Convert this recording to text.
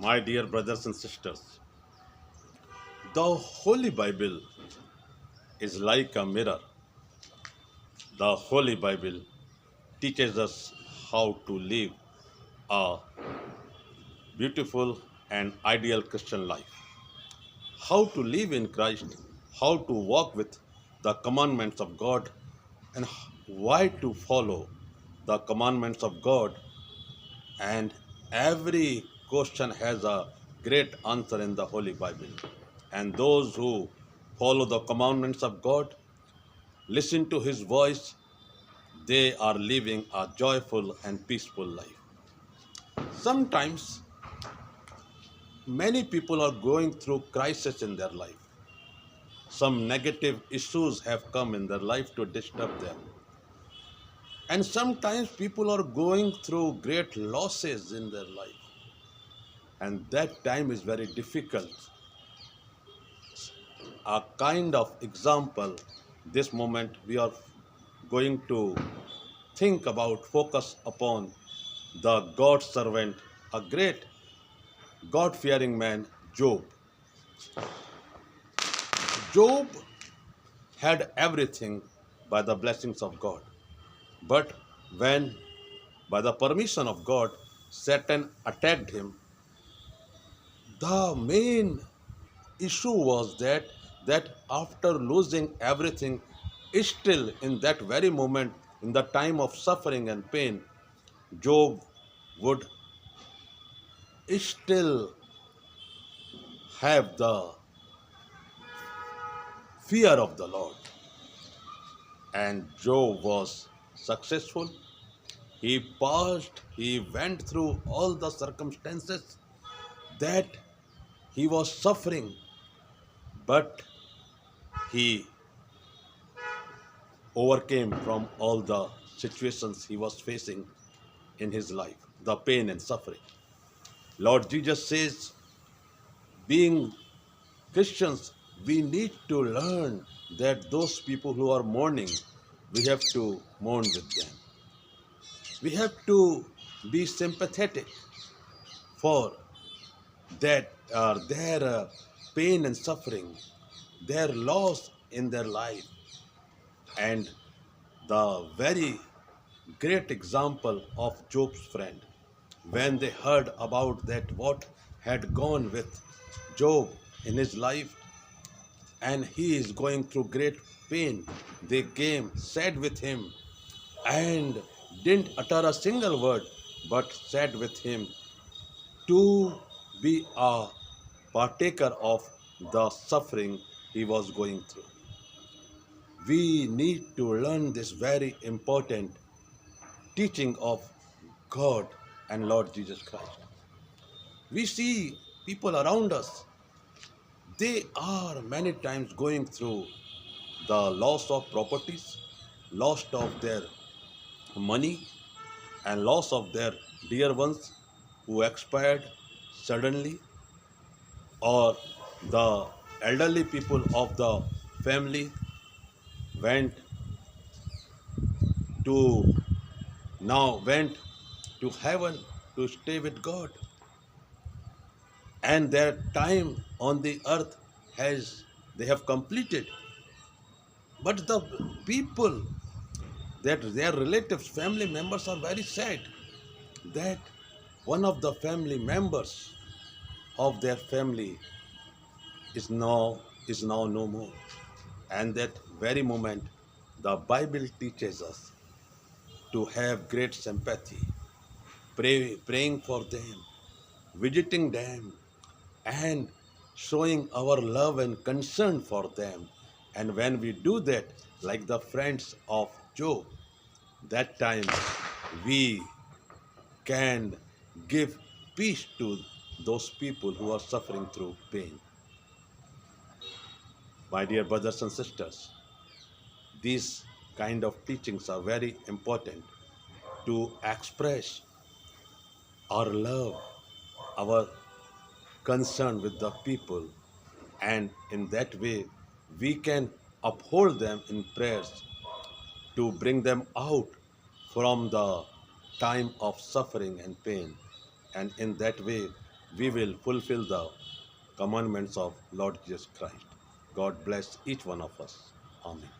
My dear brothers and sisters, the Holy Bible is like a mirror. The Holy Bible teaches us how to live a beautiful and ideal Christian life, how to live in Christ, how to walk with the commandments of God, and why to follow the commandments of God. And every question has a great answer in the Holy Bible. And those who follow the commandments of God, listen to His voice, they are living a joyful and peaceful life. Sometimes many people are going through crisis in their life. Some negative issues have come in their life to disturb them. And sometimes people are going through great losses in their life. And that time is very difficult. A kind of example, this moment we are going to think about, focus upon the God servant, a great God fearing man, Job. Job had everything by the blessings of God. But when, by the permission of God, Satan attacked him, the main issue was that after losing everything, still in that very moment, in the time of suffering and pain, Job would still have the fear of the Lord. And Job was successful. He passed, he went through all the circumstances that he was suffering, but he overcame from all the situations he was facing in his life, the pain and suffering. Lord Jesus says, being Christians, we need to learn that those people who are mourning, we have to mourn with them. We have to be sympathetic for that their pain and suffering, their loss in their life. And the very great example of Job's friend, when they heard about that what had gone with Job in his life, and he is going through great pain, they came, sat with him, and didn't utter a single word, but sat with him to be a partaker of the suffering he was going through. We need to learn this very important teaching of God and Lord Jesus Christ. We see people around us, they are many times going through the loss of properties, loss of their money, and loss of their dear ones who expired suddenly, or the elderly people of the family went to went to heaven to stay with God, and their time on the earth has they have completed. But the people, that their relatives, family members, are very sad that one of the family members of their family is now no more. And that very moment, the Bible teaches us to have great sympathy, praying for them, visiting them, and showing our love and concern for them. And when we do that, like the friends of Job, that time we can give peace to those people who are suffering through pain. My dear brothers and sisters, these kind of teachings are very important to express our love, our concern with the people, and in that way we can uphold them in prayers to bring them out from the time of suffering and pain. And in that way we will fulfill the commandments of Lord Jesus Christ. God bless each one of us. Amen.